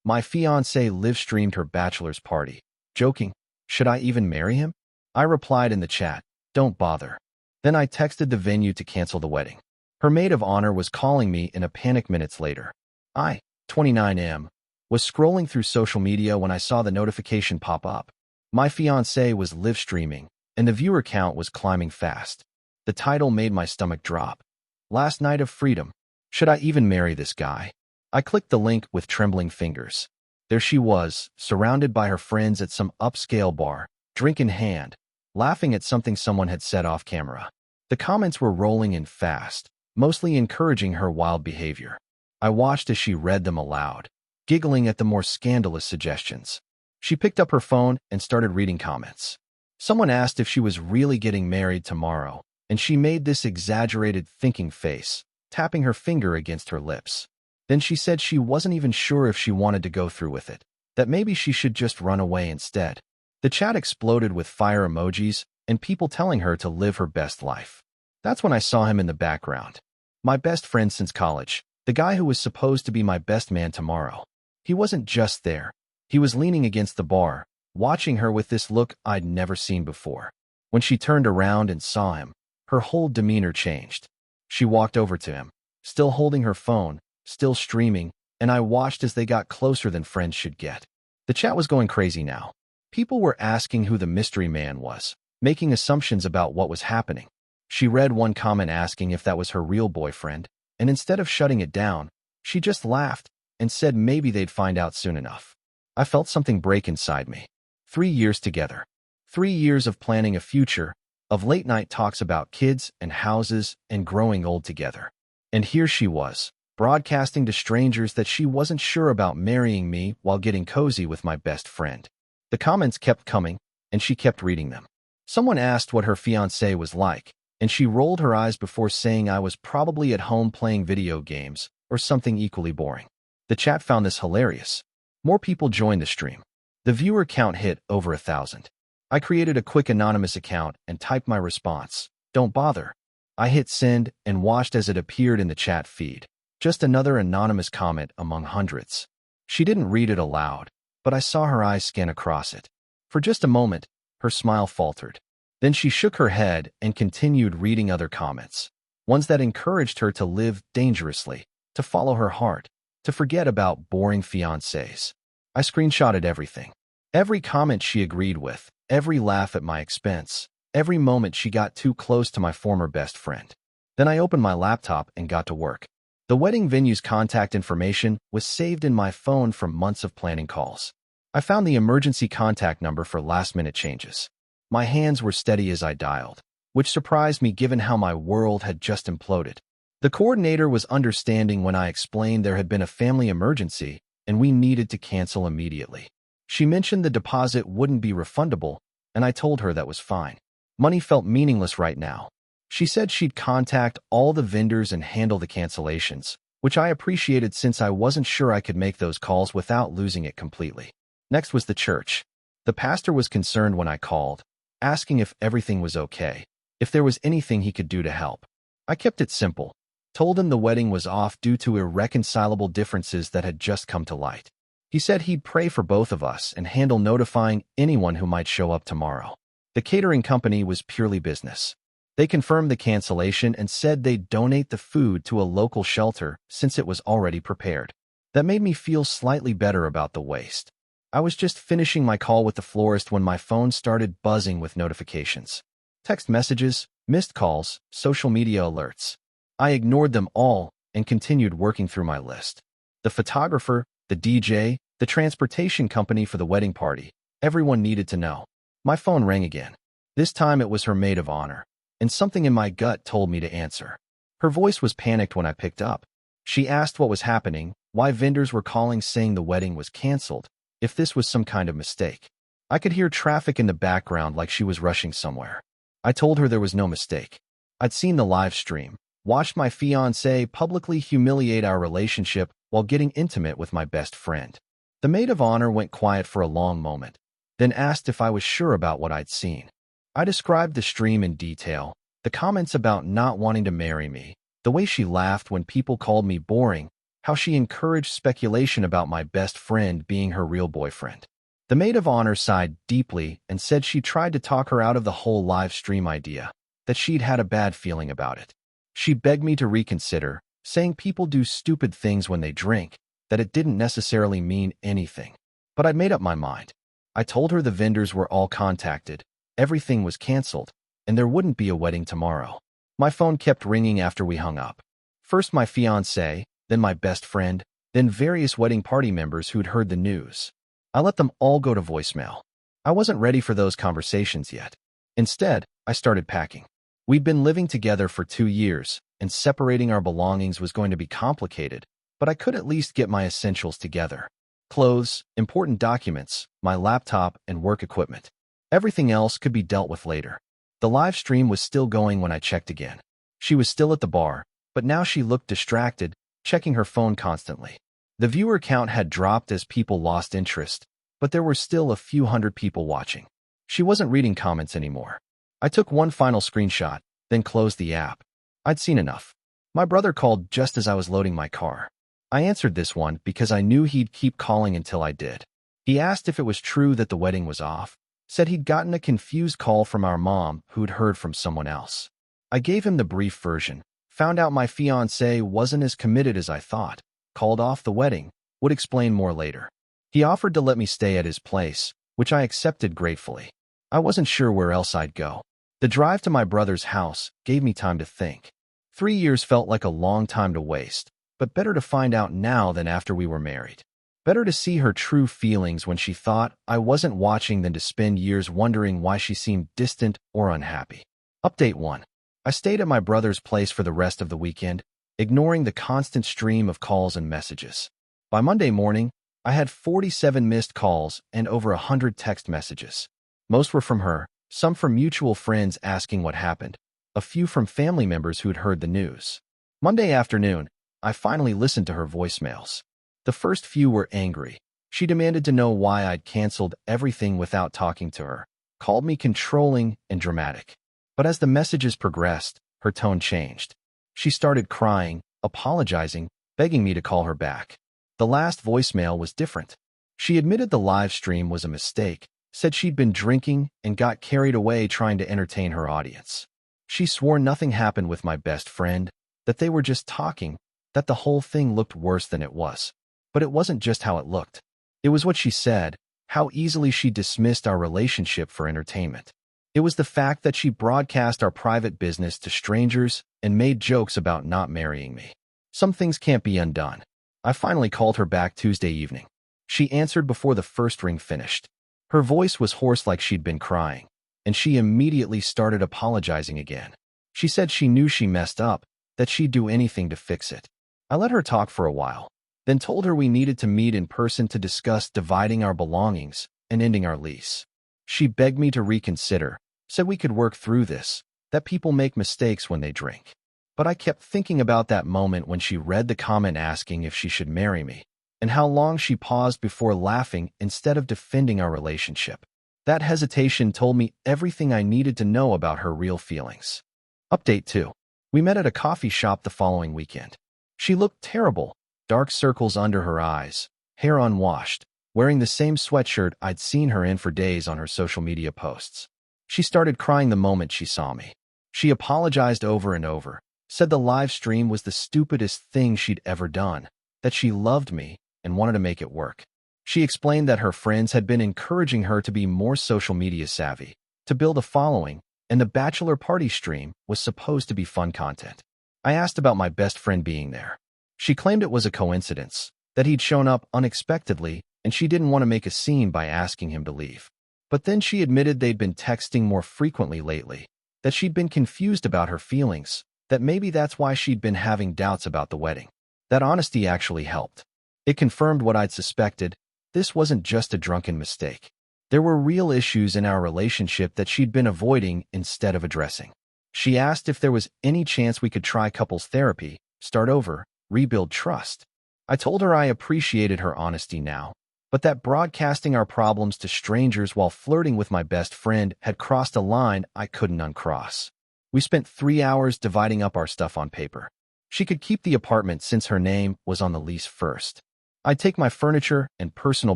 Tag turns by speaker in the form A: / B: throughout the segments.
A: My fiancée live-streamed her bachelor's party. Joking, should I even marry him? I replied in the chat, don't bother. Then I texted the venue to cancel the wedding. Her maid of honor was calling me in a panic minutes later. I, 29M, was scrolling through social media when I saw the notification pop up. My fiancé was live-streaming, and the viewer count was climbing fast. The title made my stomach drop. Last night of freedom. Should I even marry this guy? I clicked the link with trembling fingers. There she was, surrounded by her friends at some upscale bar, drink in hand, laughing at something someone had said off camera. The comments were rolling in fast, mostly encouraging her wild behavior. I watched as she read them aloud, giggling at the more scandalous suggestions. She picked up her phone and started reading comments. Someone asked if she was really getting married tomorrow, and she made this exaggerated thinking face, tapping her finger against her lips. Then she said she wasn't even sure if she wanted to go through with it, that maybe she should just run away instead. The chat exploded with fire emojis and people telling her to live her best life. That's when I saw him in the background. My best friend since college, the guy who was supposed to be my best man tomorrow. He wasn't just there. He was leaning against the bar, watching her with this look I'd never seen before. When she turned around and saw him, her whole demeanor changed. She walked over to him, still holding her phone, still streaming, and I watched as they got closer than friends should get. The chat was going crazy now. People were asking who the mystery man was, making assumptions about what was happening. She read one comment asking if that was her real boyfriend, and instead of shutting it down, she just laughed and said maybe they'd find out soon enough. I felt something break inside me. 3 years together. 3 years of planning a future, of late-night talks about kids and houses and growing old together. And here she was, broadcasting to strangers that she wasn't sure about marrying me while getting cozy with my best friend. The comments kept coming, and she kept reading them. Someone asked what her fiancé was like, and she rolled her eyes before saying I was probably at home playing video games or something equally boring. The chat found this hilarious. More people joined the stream. The viewer count hit over 1,000. I created a quick anonymous account and typed my response, "Don't bother." I hit send and watched as it appeared in the chat feed. Just another anonymous comment among hundreds. She didn't read it aloud, but I saw her eyes scan across it. For just a moment, her smile faltered. Then she shook her head and continued reading other comments, ones that encouraged her to live dangerously, to follow her heart, to forget about boring fiancés. I screenshotted everything. Every comment she agreed with, every laugh at my expense, every moment she got too close to my former best friend. Then I opened my laptop and got to work. The wedding venue's contact information was saved in my phone from months of planning calls. I found the emergency contact number for last-minute changes. My hands were steady as I dialed, which surprised me given how my world had just imploded. The coordinator was understanding when I explained there had been a family emergency and we needed to cancel immediately. She mentioned the deposit wouldn't be refundable, and I told her that was fine. Money felt meaningless right now. She said she'd contact all the vendors and handle the cancellations, which I appreciated since I wasn't sure I could make those calls without losing it completely. Next was the church. The pastor was concerned when I called, asking if everything was okay, if there was anything he could do to help. I kept it simple, told him the wedding was off due to irreconcilable differences that had just come to light. He said he'd pray for both of us and handle notifying anyone who might show up tomorrow. The catering company was purely business. They confirmed the cancellation and said they'd donate the food to a local shelter since it was already prepared. That made me feel slightly better about the waste. I was just finishing my call with the florist when my phone started buzzing with notifications. Text messages, missed calls, social media alerts. I ignored them all and continued working through my list. The photographer, the DJ, the transportation company for the wedding party. Everyone needed to know. My phone rang again. This time it was her maid of honor, and something in my gut told me to answer. Her voice was panicked when I picked up. She asked what was happening, why vendors were calling saying the wedding was canceled, if this was some kind of mistake. I could hear traffic in the background like she was rushing somewhere. I told her there was no mistake. I'd seen the live stream, watched my fiancé publicly humiliate our relationship while getting intimate with my best friend. The maid of honor went quiet for a long moment, then asked if I was sure about what I'd seen. I described the stream in detail, the comments about not wanting to marry me, the way she laughed when people called me boring, how she encouraged speculation about my best friend being her real boyfriend. The maid of honor sighed deeply and said she tried to talk her out of the whole live stream idea, that she'd had a bad feeling about it. She begged me to reconsider, saying people do stupid things when they drink, that it didn't necessarily mean anything. But I'd made up my mind. I told her the vendors were all contacted, everything was canceled, and there wouldn't be a wedding tomorrow. My phone kept ringing after we hung up. First my fiancé, then my best friend, then various wedding party members who'd heard the news. I let them all go to voicemail. I wasn't ready for those conversations yet. Instead, I started packing. We'd been living together for 2 years, and separating our belongings was going to be complicated, but I could at least get my essentials together. Clothes, important documents, my laptop, and work equipment. Everything else could be dealt with later. The live stream was still going when I checked again. She was still at the bar, but now she looked distracted, checking her phone constantly. The viewer count had dropped as people lost interest, but there were still a few hundred people watching. She wasn't reading comments anymore. I took one final screenshot, then closed the app. I'd seen enough. My brother called just as I was loading my car. I answered this one because I knew he'd keep calling until I did. He asked if it was true that the wedding was off, said he'd gotten a confused call from our mom who'd heard from someone else. I gave him the brief version, found out my fiancé wasn't as committed as I thought, called off the wedding, would explain more later. He offered to let me stay at his place, which I accepted gratefully. I wasn't sure where else I'd go. The drive to my brother's house gave me time to think. 3 years felt like a long time to waste, but better to find out now than after we were married. Better to see her true feelings when she thought I wasn't watching than to spend years wondering why she seemed distant or unhappy. Update 1. I stayed at my brother's place for the rest of the weekend, ignoring the constant stream of calls and messages. By Monday morning, I had 47 missed calls and over 100 text messages. Most were from her, some from mutual friends asking what happened, a few from family members who'd heard the news. Monday afternoon, I finally listened to her voicemails. The first few were angry. She demanded to know why I'd canceled everything without talking to her, called me controlling and dramatic. But as the messages progressed, her tone changed. She started crying, apologizing, begging me to call her back. The last voicemail was different. She admitted the live stream was a mistake, said she'd been drinking and got carried away trying to entertain her audience. She swore nothing happened with my best friend, that they were just talking, that the whole thing looked worse than it was. But it wasn't just how it looked. It was what she said, how easily she dismissed our relationship for entertainment. It was the fact that she broadcast our private business to strangers and made jokes about not marrying me. Some things can't be undone. I finally called her back Tuesday evening. She answered before the first ring finished. Her voice was hoarse like she'd been crying, and she immediately started apologizing again. She said she knew she messed up, that she'd do anything to fix it. I let her talk for a while, then told her we needed to meet in person to discuss dividing our belongings and ending our lease. She begged me to reconsider, said we could work through this, that people make mistakes when they drink. But I kept thinking about that moment when she read the comment asking if she should marry me, and how long she paused before laughing instead of defending our relationship. That hesitation told me everything I needed to know about her real feelings. Update 2. We met at a coffee shop the following weekend. She looked terrible, dark circles under her eyes, hair unwashed, wearing the same sweatshirt I'd seen her in for days on her social media posts. She started crying the moment she saw me. She apologized over and over, said the live stream was the stupidest thing she'd ever done, that she loved me and wanted to make it work. She explained that her friends had been encouraging her to be more social media savvy, to build a following, and the bachelor party stream was supposed to be fun content. I asked about my best friend being there. She claimed it was a coincidence, that he'd shown up unexpectedly, and she didn't want to make a scene by asking him to leave. But then she admitted they'd been texting more frequently lately, that she'd been confused about her feelings, that maybe that's why she'd been having doubts about the wedding. That honesty actually helped. It confirmed what I'd suspected. This wasn't just a drunken mistake. There were real issues in our relationship that she'd been avoiding instead of addressing. She asked if there was any chance we could try couples therapy, start over, rebuild trust. I told her I appreciated her honesty now, but that broadcasting our problems to strangers while flirting with my best friend had crossed a line I couldn't uncross. We spent 3 hours dividing up our stuff on paper. She could keep the apartment since her name was on the lease first. I'd take my furniture and personal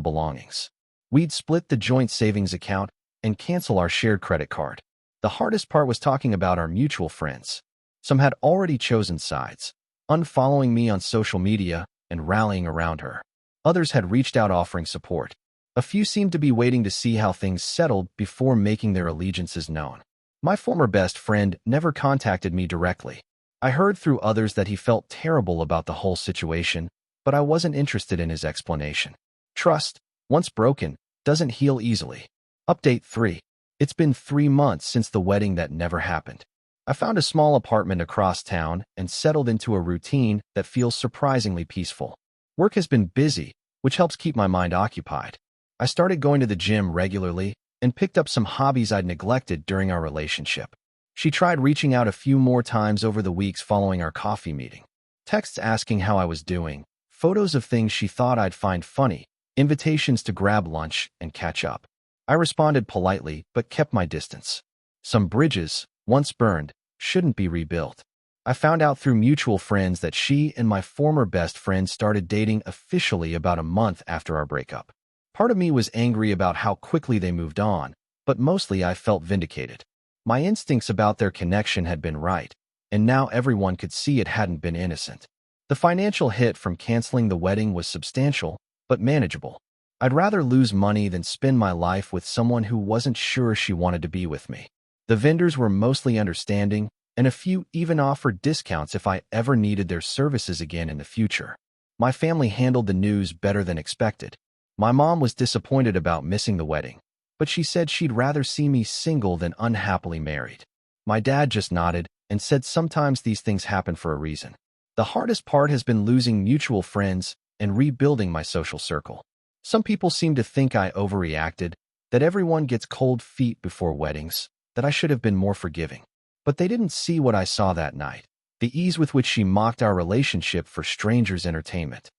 A: belongings. We'd split the joint savings account and cancel our shared credit card. The hardest part was talking about our mutual friends. Some had already chosen sides, unfollowing me on social media and rallying around her. Others had reached out offering support. A few seemed to be waiting to see how things settled before making their allegiances known. My former best friend never contacted me directly. I heard through others that he felt terrible about the whole situation, but I wasn't interested in his explanation. Trust, once broken, doesn't heal easily. Update 3. It's been 3 months since the wedding that never happened. I found a small apartment across town and settled into a routine that feels surprisingly peaceful. Work has been busy, which helps keep my mind occupied. I started going to the gym regularly and picked up some hobbies I'd neglected during our relationship. She tried reaching out a few more times over the weeks following our coffee meeting. Texts asking how I was doing, photos of things she thought I'd find funny, invitations to grab lunch and catch up. I responded politely but kept my distance. Some bridges, once burned, shouldn't be rebuilt. I found out through mutual friends that she and my former best friend started dating officially about a month after our breakup. Part of me was angry about how quickly they moved on, but mostly I felt vindicated. My instincts about their connection had been right, and now everyone could see it hadn't been innocent. The financial hit from canceling the wedding was substantial, but manageable. I'd rather lose money than spend my life with someone who wasn't sure she wanted to be with me. The vendors were mostly understanding, and a few even offered discounts if I ever needed their services again in the future. My family handled the news better than expected. My mom was disappointed about missing the wedding, but she said she'd rather see me single than unhappily married. My dad just nodded and said sometimes these things happen for a reason. The hardest part has been losing mutual friends and rebuilding my social circle. Some people seem to think I overreacted, that everyone gets cold feet before weddings, that I should have been more forgiving. But they didn't see what I saw that night, the ease with which she mocked our relationship for strangers' entertainment.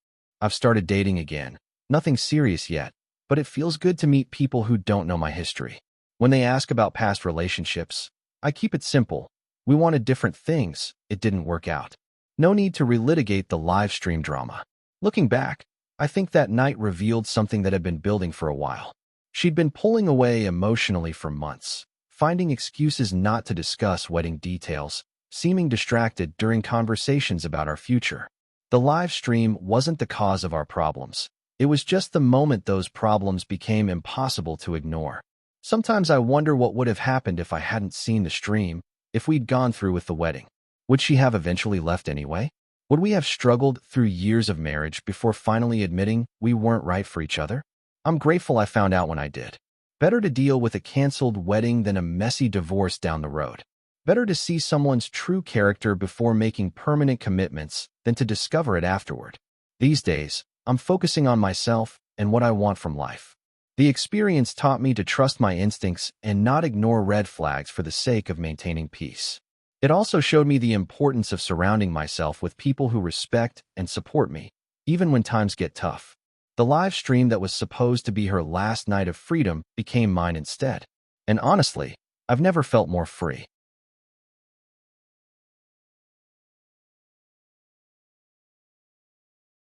A: I've started dating again, nothing serious yet, but it feels good to meet people who don't know my history. When they ask about past relationships, I keep it simple. We wanted different things, it didn't work out. No need to relitigate the live stream drama. Looking back, I think that night revealed something that had been building for a while. She'd been pulling away emotionally for months, finding excuses not to discuss wedding details, seeming distracted during conversations about our future. The live stream wasn't the cause of our problems. It was just the moment those problems became impossible to ignore. Sometimes I wonder what would have happened if I hadn't seen the stream, if we'd gone through with the wedding. Would she have eventually left anyway? Would we have struggled through years of marriage before finally admitting we weren't right for each other? I'm grateful I found out when I did. Better to deal with a canceled wedding than a messy divorce down the road. Better to see someone's true character before making permanent commitments than to discover it afterward. These days, I'm focusing on myself and what I want from life. The experience taught me to trust my instincts and not ignore red flags for the sake of maintaining peace. It also showed me the importance of surrounding myself with people who respect and support me, even when times get tough. The live stream that was supposed to be her last night of freedom became mine instead. And honestly, I've never felt more free.